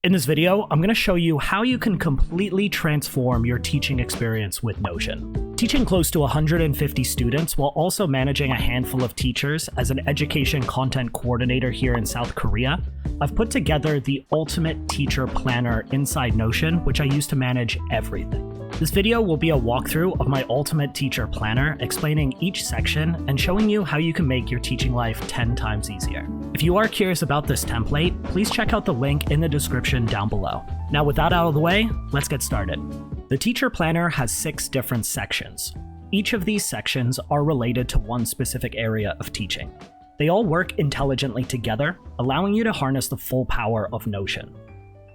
In this video, I'm going to show you how you can completely transform your teaching experience with Notion. Teaching close to 150 students while also managing a handful of teachers as an education content coordinator here in South Korea, I've put together the ultimate teacher planner inside Notion, which I use to manage everything. This video will be a walkthrough of my ultimate teacher planner, explaining each section and showing you how you can make your teaching life 10 times easier. If you are curious about this template, please check out the link in the description down below. Now with that out of the way, let's get started. The teacher planner has 6 different sections. Each of these sections are related to one specific area of teaching. They all work intelligently together, allowing you to harness the full power of Notion.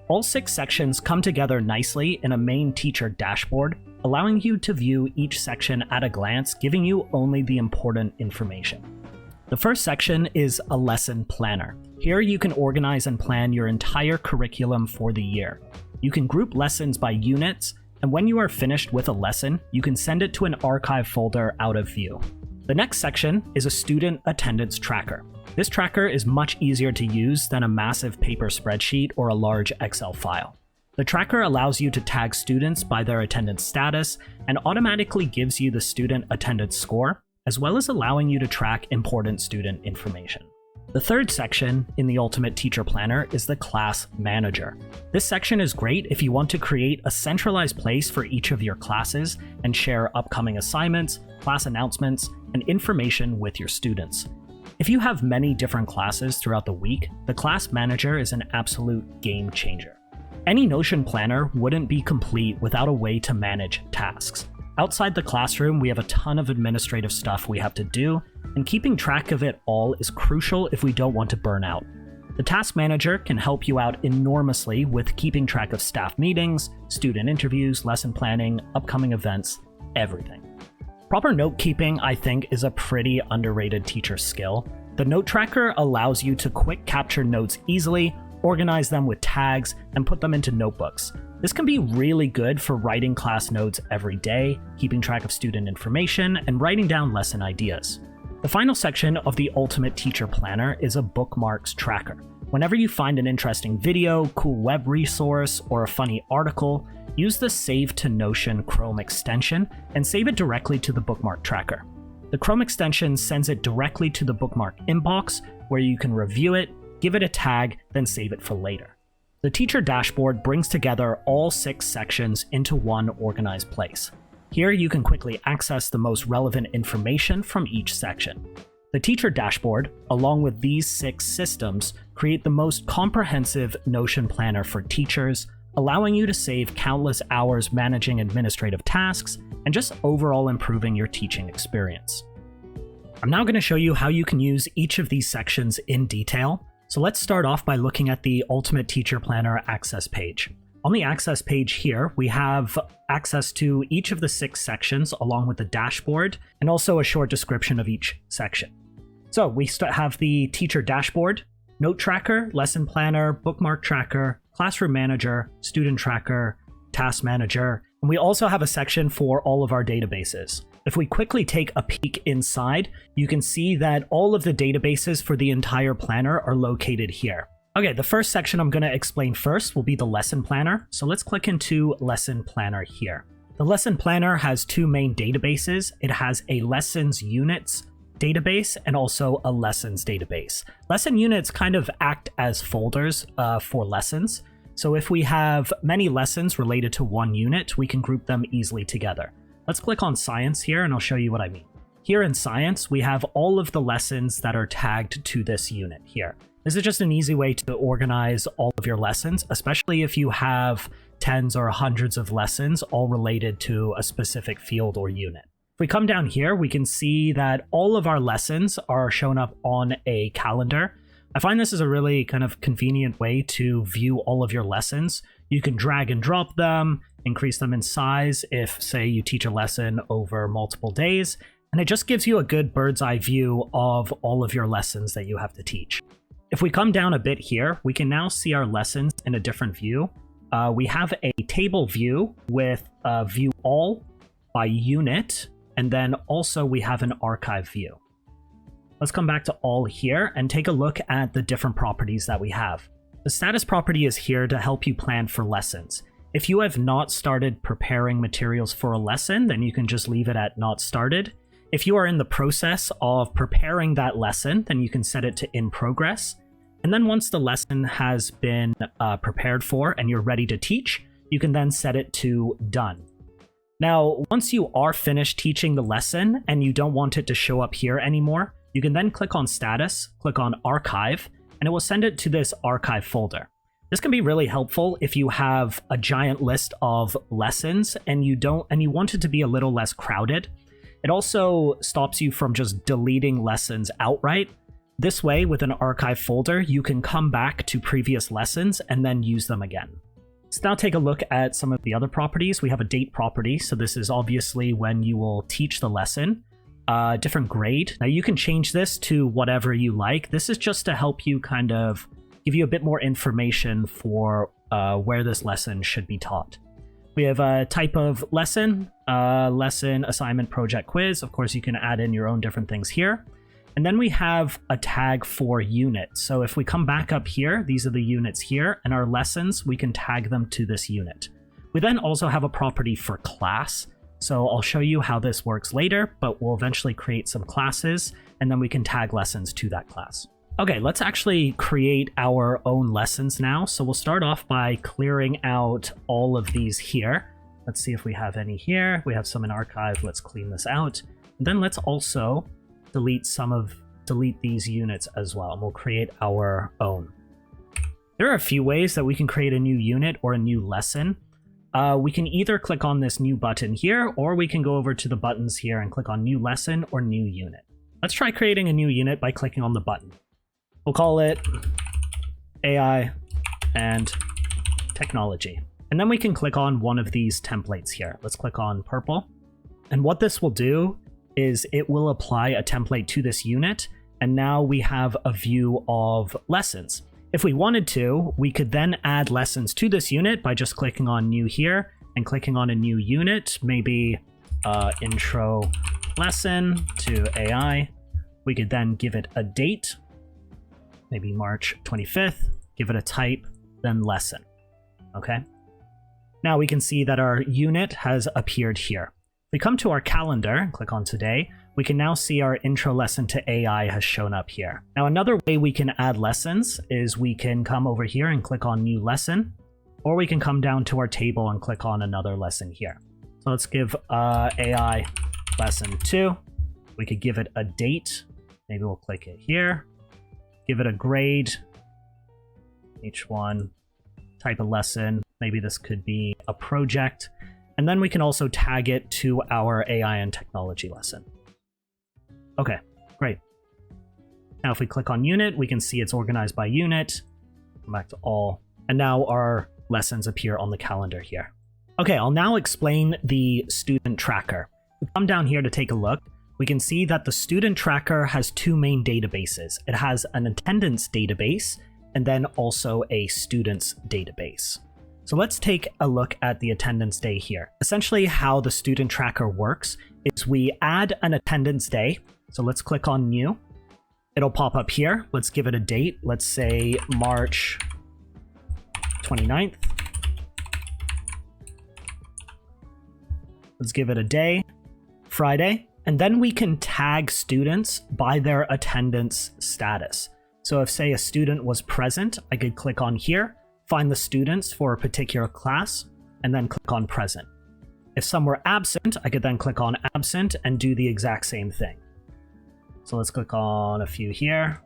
All 6 sections come together nicely in a main teacher dashboard, allowing you to view each section at a glance, giving you only the important information. The first section is a lesson planner. Here you can organize and plan your entire curriculum for the year. You can group lessons by units, and when you are finished with a lesson, you can send it to an archive folder out of view. The next section is a student attendance tracker. This tracker is much easier to use than a massive paper spreadsheet or a large Excel file. The tracker allows you to tag students by their attendance status and automatically gives you the student attendance score, as well as allowing you to track important student information. The third section in the Ultimate Teacher Planner is the Class Manager. This section is great if you want to create a centralized place for each of your classes and share upcoming assignments, class announcements, and information with your students. If you have many different classes throughout the week, the Class Manager is an absolute game changer. Any Notion planner wouldn't be complete without a way to manage tasks. Outside the classroom, we have a ton of administrative stuff we have to do, and keeping track of it all is crucial if we don't want to burn out. The Task Manager can help you out enormously with keeping track of staff meetings, student interviews, lesson planning, upcoming events, everything. Proper note-keeping, I think, is a pretty underrated teacher skill. The Note Tracker allows you to quick capture notes easily, organize them with tags, and put them into notebooks. This can be really good for writing class notes every day, keeping track of student information, and writing down lesson ideas. The final section of the Ultimate Teacher Planner is a Bookmarks Tracker. Whenever you find an interesting video, cool web resource, or a funny article, use the Save to Notion Chrome extension and save it directly to the Bookmark Tracker. The Chrome extension sends it directly to the bookmark inbox, where you can review it, give it a tag, then save it for later. The teacher dashboard brings together all 6 sections into one organized place. Here you can quickly access the most relevant information from each section. The teacher dashboard, along with these 6 systems, create the most comprehensive Notion planner for teachers, allowing you to save countless hours managing administrative tasks and just overall improving your teaching experience. I'm now going to show you how you can use each of these sections in detail. So let's start off by looking at the Ultimate Teacher Planner access page. On the access page here, we have access to each of the 6 sections along with the dashboard and also a short description of each section. So we have the teacher dashboard, note tracker, lesson planner, bookmark tracker, classroom manager, student tracker, task manager, and we also have a section for all of our databases. If we quickly take a peek inside, you can see that all of the databases for the entire planner are located here. Okay, the first section I'm going to explain first will be the lesson planner. So let's click into lesson planner here. The lesson planner has 2 main databases. It has a lessons units database and also a lessons database. Lesson units kind of act as folders for lessons. So if we have many lessons related to one unit, we can group them easily together. Let's click on science here and I'll show you what I mean. Here in science, we have all of the lessons that are tagged to this unit here. This is just an easy way to organize all of your lessons, especially if you have tens or hundreds of lessons all related to a specific field or unit. If we come down here, we can see that all of our lessons are shown up on a calendar. I find this is a really kind of convenient way to view all of your lessons. You can drag and drop them, increase them in size if, say, you teach a lesson over multiple days, and it just gives you a good bird's eye view of all of your lessons that you have to teach. If we come down a bit here, we can now see our lessons in a different view. We have a table view with view all by unit, and then also we have an archive view. Let's come back to all here and take a look at the different properties that we have. The status property is here to help you plan for lessons. If you have not started preparing materials for a lesson, then you can just leave it at not started. If you are in the process of preparing that lesson, then you can set it to in progress. And then once the lesson has been prepared for and you're ready to teach, you can then set it to done. Now, once you are finished teaching the lesson and you don't want it to show up here anymore, you can then click on status, click on archive, and it will send it to this archive folder. This can be really helpful if you have a giant list of lessons and you want it to be a little less crowded. It also stops you from just deleting lessons outright. This way, with an archive folder, you can come back to previous lessons and then use them again. Let's now take a look at some of the other properties. We have a date property, so this is obviously when you will teach the lesson. Different grade. Now you can change this to whatever you like. This is just to help you kind of give you a bit more information for where this lesson should be taught. We have a type of lesson, lesson, assignment, project, quiz. Of course, you can add in your own different things here. And then we have a tag for unit. So if we come back up here, these are the units here, and our lessons, we can tag them to this unit. We then also have a property for class. So I'll show you how this works later, but we'll eventually create some classes, and then we can tag lessons to that class. Okay, let's actually create our own lessons now. So we'll start off by clearing out all of these here. Let's see if we have any here. We have some in archive. Let's clean this out. And then let's also delete these units as well, and we'll create our own. There are a few ways that we can create a new unit or a new lesson. We can either click on this new button here, or we can go over to the buttons here and click on new lesson or new unit. Let's try creating a new unit by clicking on the button. We'll call it AI and Technology. And then we can click on one of these templates here. Let's click on purple. And what this will do is it will apply a template to this unit, and now we have a view of lessons. If we wanted to, we could then add lessons to this unit by just clicking on new here and clicking on a new unit, maybe intro lesson to AI. We could then give it a date, maybe March 25th, give it a type, then lesson. Okay. Now we can see that our unit has appeared here. If we come to our calendar and click on today, we can now see our intro lesson to AI has shown up here. Now, another way we can add lessons is we can come over here and click on new lesson, or we can come down to our table and click on another lesson here. So let's give AI lesson 2. We could give it a date. Maybe we'll click it here. Give it a grade. H1, type of lesson. Maybe this could be a project. And then we can also tag it to our AI and Technology lesson. Okay, great. Now if we click on unit, we can see it's organized by unit. Come back to all. And now our lessons appear on the calendar here. Okay, I'll now explain the student tracker. If we come down here to take a look, we can see that the student tracker has two main databases. It has an attendance database and then also a students database. So let's take a look at the attendance day here. Essentially how the student tracker works is we add an attendance day. So let's click on new. It'll pop up here. Let's give it a date. Let's say March 29th. Let's give it a day, Friday. And then we can tag students by their attendance status. So if, say, a student was present, I could click on here, find the students for a particular class, and then click on present. If some were absent, I could then click on absent and do the exact same thing. So let's click on a few here.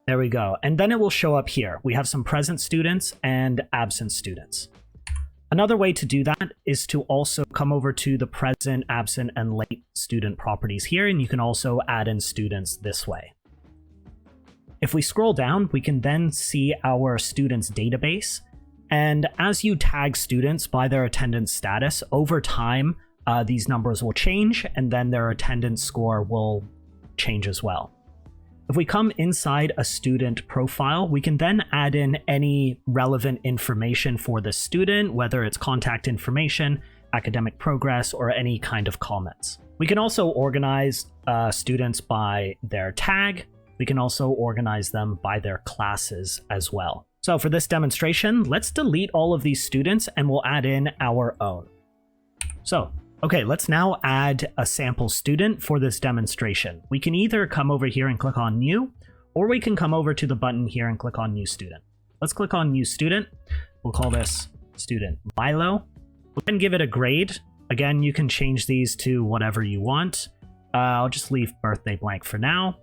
There we go. And then it will show up here. We have some present students and absent students. Another way to do that is to also come over to the present, absent, and late student properties here, and you can also add in students this way. If we scroll down, we can then see our students database. And as you tag students by their attendance status, over time, these numbers will change, and then their attendance score will change as well. If we come inside a student profile, we can then add in any relevant information for the student, whether it's contact information, academic progress, or any kind of comments. We can also organize students by their tag. We can also organize them by their classes as well. So for this demonstration, let's delete all of these students and we'll add in our own. So, okay, let's now add a sample student for this demonstration. We can either come over here and click on New, or we can come over to the button here and click on New Student. Let's click on New Student. We'll call this student Milo. We'll then give it a grade. Again, you can change these to whatever you want. I'll just leave birthday blank for now.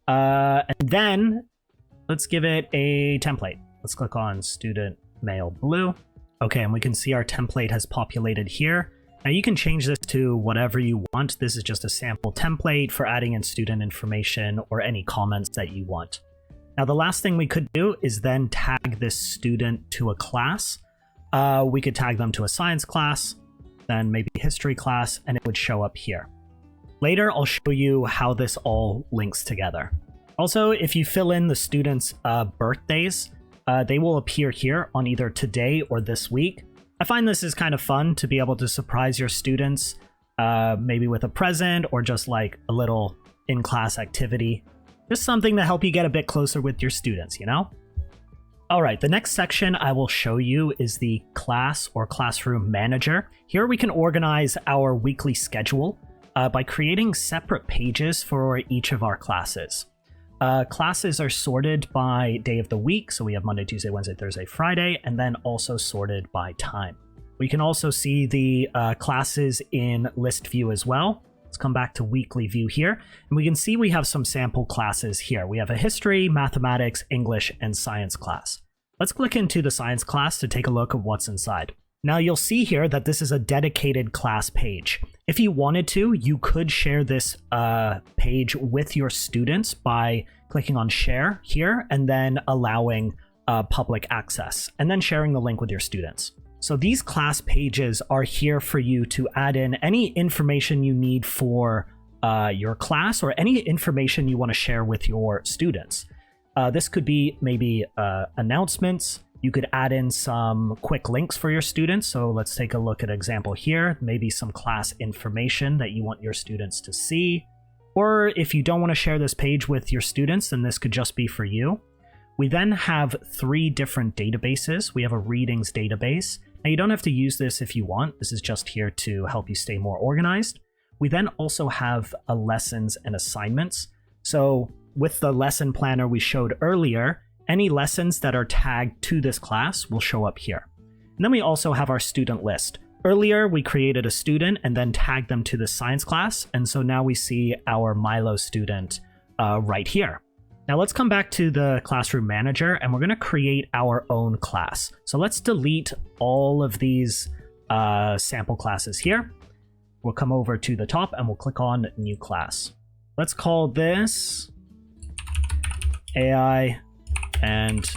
And then let's give it a template. Let's click on student male blue. Okay, and we can see our template has populated here. Now you can change this to whatever you want. This is just a sample template for adding in student information or any comments that you want. Now the last thing we could do is then tag this student to a class. We could tag them to a science class, then maybe history class, and it would show up here. Later, I'll show you how this all links together. Also, if you fill in the students' birthdays, they will appear here on either today or this week. I find this is kind of fun to be able to surprise your students, maybe with a present or just like a little in-class activity. Just something to help you get a bit closer with your students, you know? All right, the next section I will show you is the class or classroom manager. Here we can organize our weekly schedule by creating separate pages for each of our classes. Classes are sorted by day of the week, so we have Monday, Tuesday, Wednesday, Thursday, Friday, and then also sorted by time. We can also see the classes in list view as well. Let's come back to weekly view here, and we can see we have some sample classes here. We have a history, mathematics, English, and science class. Let's click into the science class to take a look at what's inside. Now you'll see here that this is a dedicated class page. If you wanted to, you could share this page with your students by clicking on share here and then allowing public access and then sharing the link with your students. So these class pages are here for you to add in any information you need for your class or any information you want to share with your students. This could be maybe announcements. You could add in some quick links for your students. So let's take a look at an example here. Maybe some class information that you want your students to see. Or if you don't want to share this page with your students, then this could just be for you. We then have 3 different databases. We have a readings database. Now you don't have to use this if you want. This is just here to help you stay more organized. We then also have a lessons and assignments. So with the lesson planner we showed earlier, any lessons that are tagged to this class will show up here. And then we also have our student list. Earlier, we created a student and then tagged them to the science class. And so now we see our Milo student right here. Now let's come back to the classroom manager and we're going to create our own class. So let's delete all of these sample classes here. We'll come over to the top and we'll click on new class. Let's call this AI and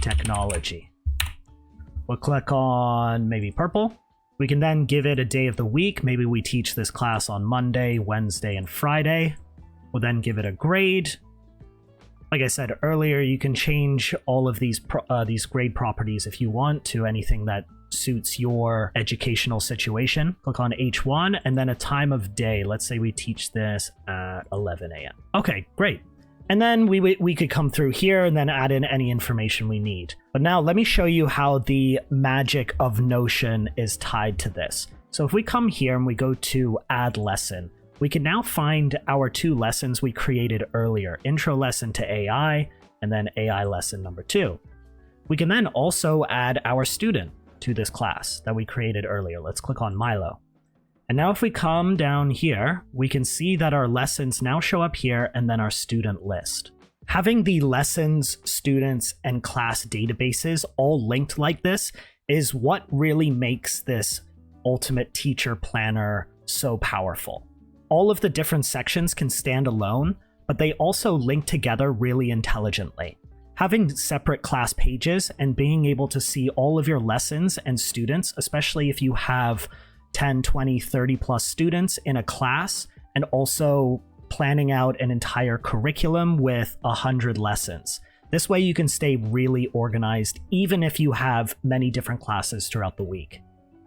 technology. We'll click on maybe purple. We can then give it a day of the week. Maybe we teach this class on Monday, Wednesday, and Friday. We'll then give it a grade. Like I said earlier, you can change all of these grade properties if you want to anything that suits your educational situation. Click on H1 and then a time of day. Let's say we teach this at 11 a.m. Okay, great. And then we could come through here and then add in any information we need. But now let me show you how the magic of Notion is tied to this. So if we come here and we go to add lesson, we can now find our 2 lessons we created earlier, intro lesson to AI and then AI lesson number 2. We can then also add our student to this class that we created earlier. Let's click on Milo. And now if we come down here, we can see that our lessons now show up here and then our student list. Having the lessons, students, and class databases all linked like this is what really makes this ultimate teacher planner so powerful. All of the different sections can stand alone, but they also link together really intelligently. Having separate class pages and being able to see all of your lessons and students, especially if you have 10, 20, 30 plus students in a class, and also planning out an entire curriculum with 100 lessons. This way you can stay really organized, even if you have many different classes throughout the week.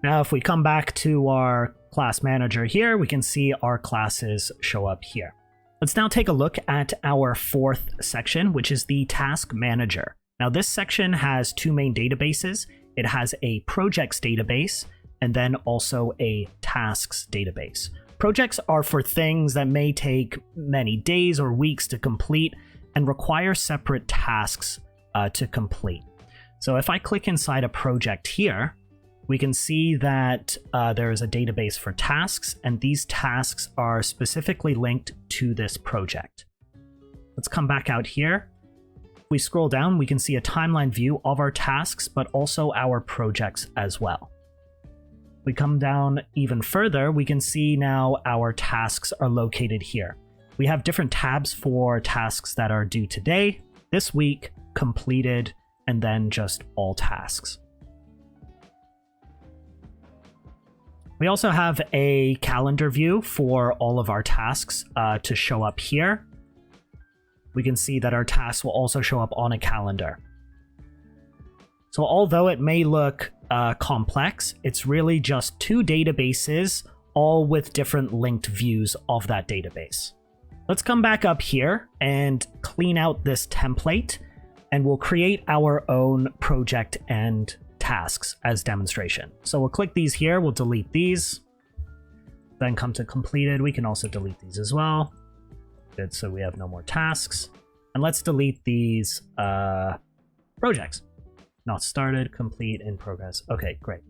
Now, if we come back to our class manager here, we can see our classes show up here. Let's now take a look at our 4th section, which is the task manager. Now this section has two main databases. It has a projects database and then also a tasks database. Projects are for things that may take many days or weeks to complete and require separate tasks to complete. So if I click inside a project here, we can see that there is a database for tasks, and these tasks are specifically linked to this project. Let's come back out here. If we scroll down, we can see a timeline view of our tasks, but also our projects as well. We come down even further, we can see now our tasks are located here. We have different tabs for tasks that are due today, this week, completed, and then just all tasks. We also have a calendar view for all of our tasks to show up here. We can see that our tasks will also show up on a calendar. So although it may look complex, it's really just two databases, all with different linked views of that database. Let's come back up here and clean out this template, and we'll create our own project and tasks as demonstration. So we'll click these here, we'll delete these, then come to completed. We can also delete these as well. Good, so we have no more tasks. And let's delete these projects. Not started, complete, in progress. Okay, great.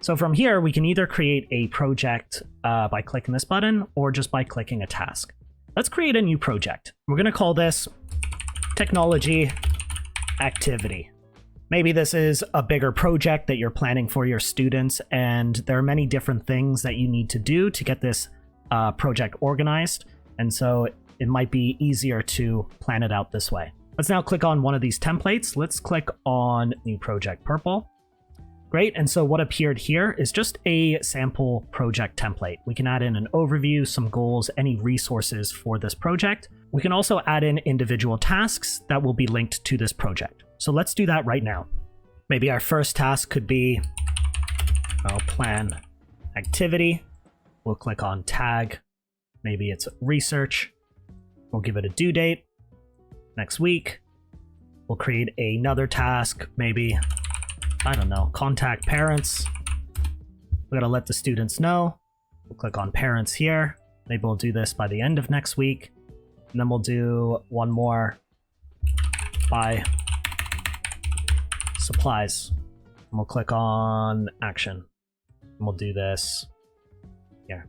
So from here, we can either create a project by clicking this button or just by clicking a task. Let's create a new project. We're going to call this Technology Activity. Maybe this is a bigger project that you're planning for your students, and there are many different things that you need to do to get this project organized. And so it might be easier to plan it out this way. Let's now click on one of these templates. Let's click on New Project Purple. Great, and so what appeared here is just a sample project template. We can add in an overview, some goals, any resources for this project. We can also add in individual tasks that will be linked to this project. So let's do that right now. Maybe our first task could be, plan activity. We'll click on tag. Maybe it's research. We'll give it a due date. Next week. We'll create another task, maybe, I don't know, contact parents. We gotta let the students know. We'll click on parents here. Maybe we'll do this by the end of next week. And then we'll do one more, buy supplies. And we'll click on action. And we'll do this here.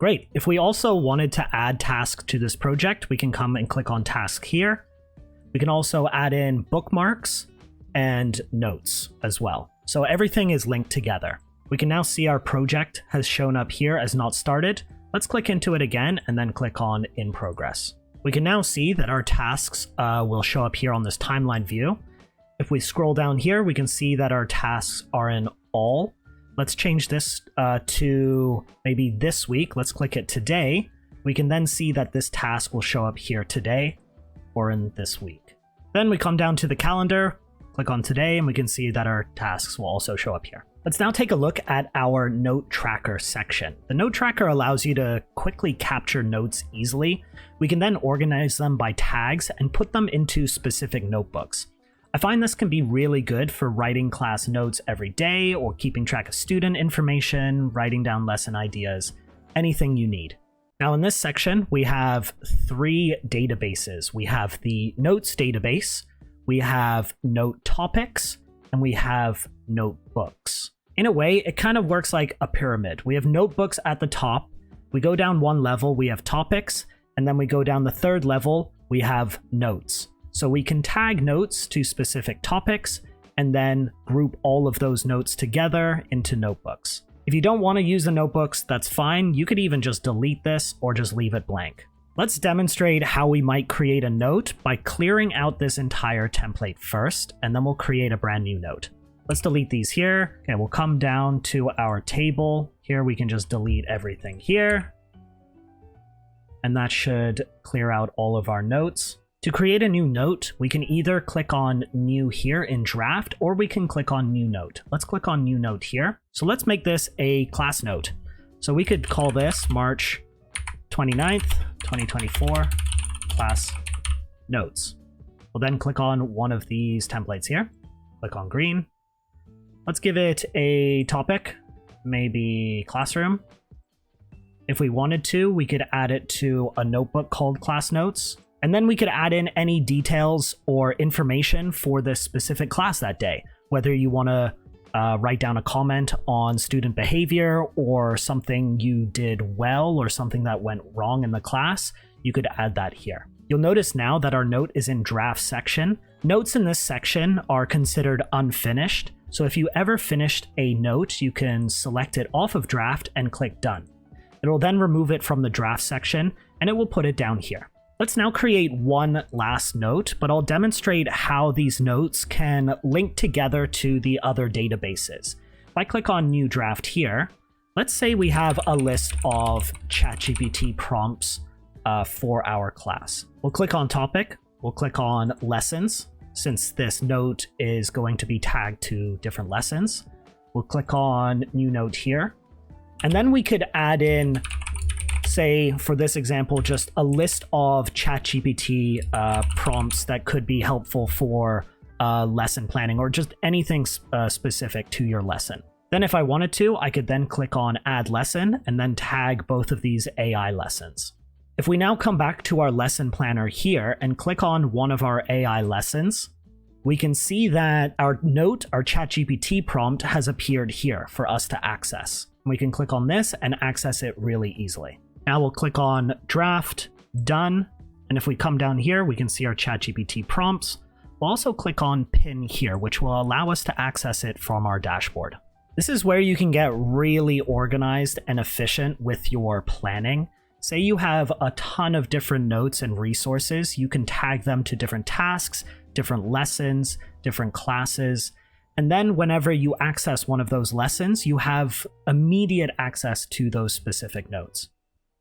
Great. If we also wanted to add tasks to this project, we can come and click on task here. We can also add in bookmarks and notes as well. So everything is linked together. We can now see our project has shown up here as not started. Let's click into it again and then click on in progress. We can now see that our tasks will show up here on this timeline view. If we scroll down here, we can see that our tasks are in all. Let's change this to maybe this week. Let's click it today. We can then see that this task will show up here today or in this week. Then we come down to the calendar, click on today, and we can see that our tasks will also show up here. Let's now take a look at our note tracker section. The note tracker allows you to quickly capture notes easily. We can then organize them by tags and put them into specific notebooks. I find this can be really good for writing class notes every day or keeping track of student information, writing down lesson ideas, anything you need. Now in this section, we have three databases. We have the notes database, we have note topics, and we have notebooks. In a way, it kind of works like a pyramid. We have notebooks at the top, we go down one level, we have topics, and then we go down the third level, we have notes. So we can tag notes to specific topics and then group all of those notes together into notebooks. If you don't want to use the notebooks, that's fine. You could even just delete this or just leave it blank. Let's demonstrate how we might create a note by clearing out this entire template first, and then we'll create a brand new note. Let's delete these here. Okay, we'll come down to our table. Here we can just delete everything here. And that should clear out all of our notes. To create a new note, we can either click on New here in Draft, or we can click on New Note. Let's click on New Note here. So let's make this a class note. So we could call this March 29th, 2024 class notes. We'll We'll then click on one of these templates here. Click on green. Let's give it a topic, maybe classroom. If we wanted to, we could add it to a notebook called class notes. And then we could add in any details or information for this specific class that day, whether you want to write down a comment on student behavior or something you did well or something that went wrong in the class, you could add that here. You'll notice now that our note is in draft section. Notes in this section are considered unfinished. So if you ever finished a note, you can select it off of draft and click done. It will then remove it from the draft section and it will put it down here. Let's now create one last note, but I'll demonstrate how these notes can link together to the other databases. If I click on new draft here, let's say we have a list of ChatGPT prompts for our class. We'll click on topic, we'll click on lessons, since this note is going to be tagged to different lessons. We'll click on new note here, and then we could add in, say, for this example, just a list of ChatGPT prompts that could be helpful for lesson planning or just anything specific to your lesson. Then if I wanted to, I could then click on add lesson and then tag both of these AI lessons. If we now come back to our lesson planner here and click on one of our AI lessons, we can see that our note, our ChatGPT prompt, has appeared here for us to access. We can click on this and access it really easily. Now we'll click on draft, done, and if we come down here, we can see our ChatGPT prompts. We'll also click on pin here, which will allow us to access it from our dashboard. This is where you can get really organized and efficient with your planning. Say you have a ton of different notes and resources, you can tag them to different tasks, different lessons, different classes, and then whenever you access one of those lessons, you have immediate access to those specific notes.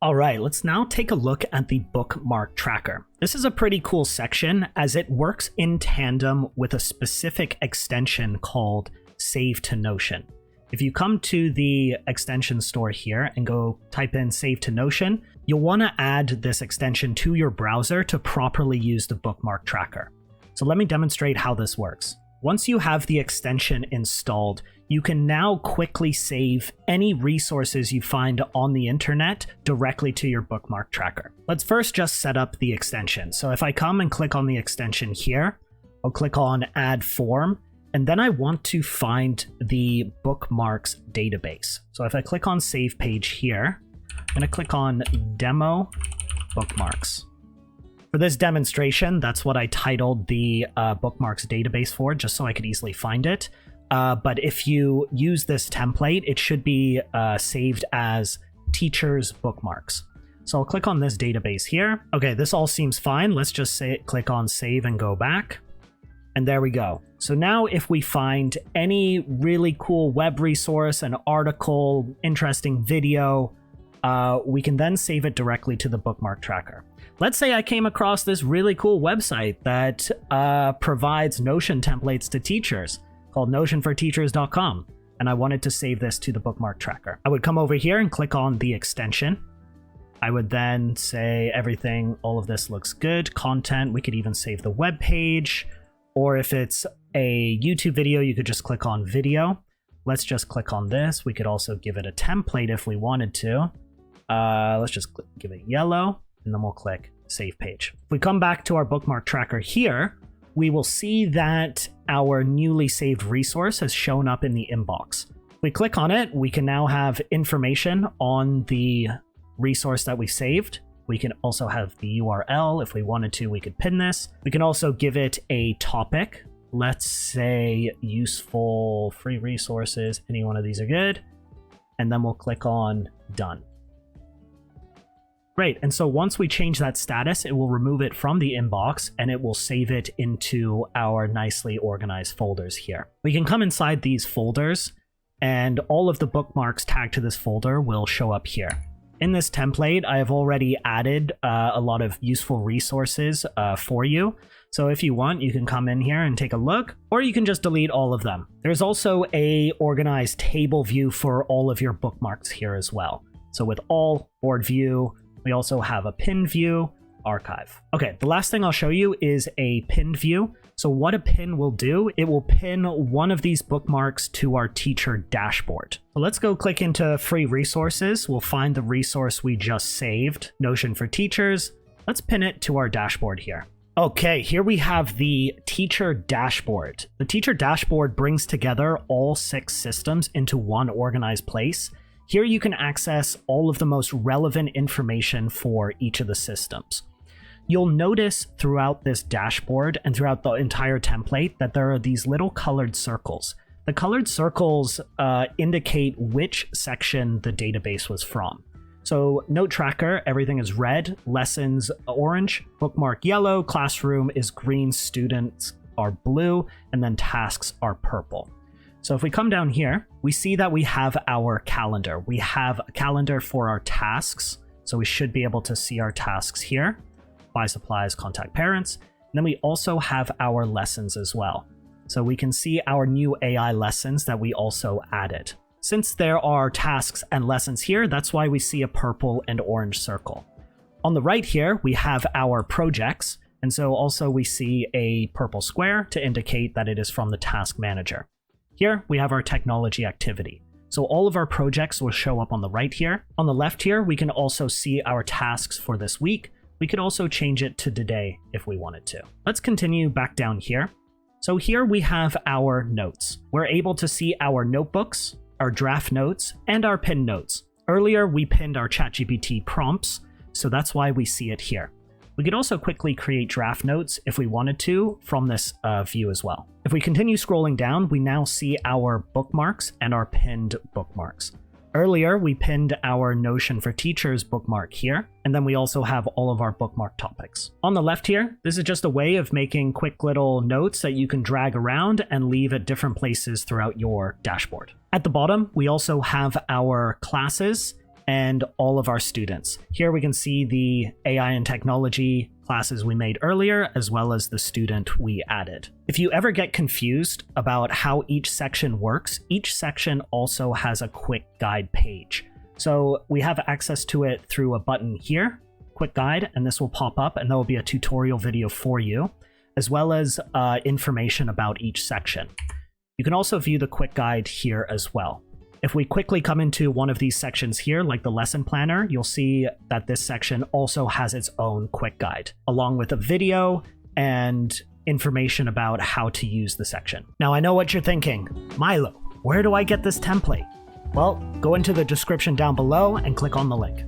All right, let's now take a look at the Bookmark Tracker. This is a pretty cool section as it works in tandem with a specific extension called Save to Notion. If you come to the extension store here and go type in Save to Notion, you'll want to add this extension to your browser to properly use the Bookmark Tracker. So let me demonstrate how this works. Once you have the extension installed, you can now quickly save any resources you find on the internet directly to your Bookmark Tracker. Let's first just set up the extension. So if I come and click on the extension here, I'll click on Add Form, and then I want to find the bookmarks database. So if I click on Save Page here, I'm going to click on Demo Bookmarks. For this demonstration, that's what I titled the bookmarks database for, just so I could easily find it. But if you use this template, it should be saved as Teachers Bookmarks. So I'll click on this database here. Okay, this all seems fine. Let's just click on Save and go back. And there we go. So now if we find any really cool web resource, an article, interesting video, we can then save it directly to the Bookmark Tracker. Let's say I came across this really cool website that provides Notion templates to teachers called notionforteachers.com, and I wanted to save this to the Bookmark Tracker. I would come over here and click on the extension. I would then say everything, all of this looks good. Content, we could even save the web page, or if it's a YouTube video, you could just click on video. Let's just click on this. We could also give it a template if we wanted to. Let's just give it yellow, and then we'll click Save Page. If we come back to our Bookmark Tracker here, we will see that our newly saved resource has shown up in the inbox. If we click on it, we can now have information on the resource that we saved. We can also have the URL. If we wanted to, we could pin this. We can also give it a topic. Let's say useful free resources. Any one of these are good. And then we'll click on Done. Great, and so once we change that status, it will remove it from the inbox and it will save it into our nicely organized folders here. We can come inside these folders and all of the bookmarks tagged to this folder will show up here. In this template, I have already added a lot of useful resources for you. So if you want, you can come in here and take a look, or you can just delete all of them. There's also a organized table view for all of your bookmarks here as well. So with all, board view, we also have a pin view, archive. Okay, the last thing I'll show you is a pinned view. So what a pin will do, it will pin one of these bookmarks to our teacher dashboard. So let's go click into free resources. We'll find the resource we just saved, Notion for Teachers. Let's pin it to our dashboard here. Okay, here we have the teacher dashboard. The teacher dashboard brings together all 6 systems into one organized place. Here you can access all of the most relevant information for each of the systems. You'll notice throughout this dashboard and throughout the entire template that there are these little colored circles. The colored circles indicate which section the database was from. So Note Tracker, everything is red, Lessons orange, Bookmark yellow, Classroom is green, Students are blue, and then Tasks are purple. So if we come down here, we see that we have our calendar. We have a calendar for our tasks, so we should be able to see our tasks here. Buy supplies, contact parents. And then we also have our lessons as well. So we can see our new AI lessons that we also added. Since there are tasks and lessons here, that's why we see a purple and orange circle. On the right here, we have our projects. And so also we see a purple square to indicate that it is from the task manager. Here we have our technology activity. So all of our projects will show up on the right here. On the left here, we can also see our tasks for this week. We could also change it to today if we wanted to. Let's continue back down here. So here we have our notes. We're able to see our notebooks, our draft notes, and our pinned notes. Earlier, we pinned our ChatGPT prompts, so that's why we see it here. We could also quickly create draft notes if we wanted to from this view as well. If we continue scrolling down, we now see our bookmarks and our pinned bookmarks. Earlier, we pinned our Notion for Teachers bookmark here, and then we also have all of our bookmark topics. On the left here, this is just a way of making quick little notes that you can drag around and leave at different places throughout your dashboard. At the bottom, we also have our classes and all of our students. Here we can see the AI and technology classes we made earlier, as well as the student we added. If you ever get confused about how each section works, each section also has a quick guide page. So we have access to it through a button here, quick guide, and this will pop up and there will be a tutorial video for you, as well as information about each section. You can also view the quick guide here as well. If we quickly come into one of these sections here, like the lesson planner, you'll see that this section also has its own quick guide, along with a video and information about how to use the section. Now, I know what you're thinking. Milo, where do I get this template? Well, go into the description down below and click on the link.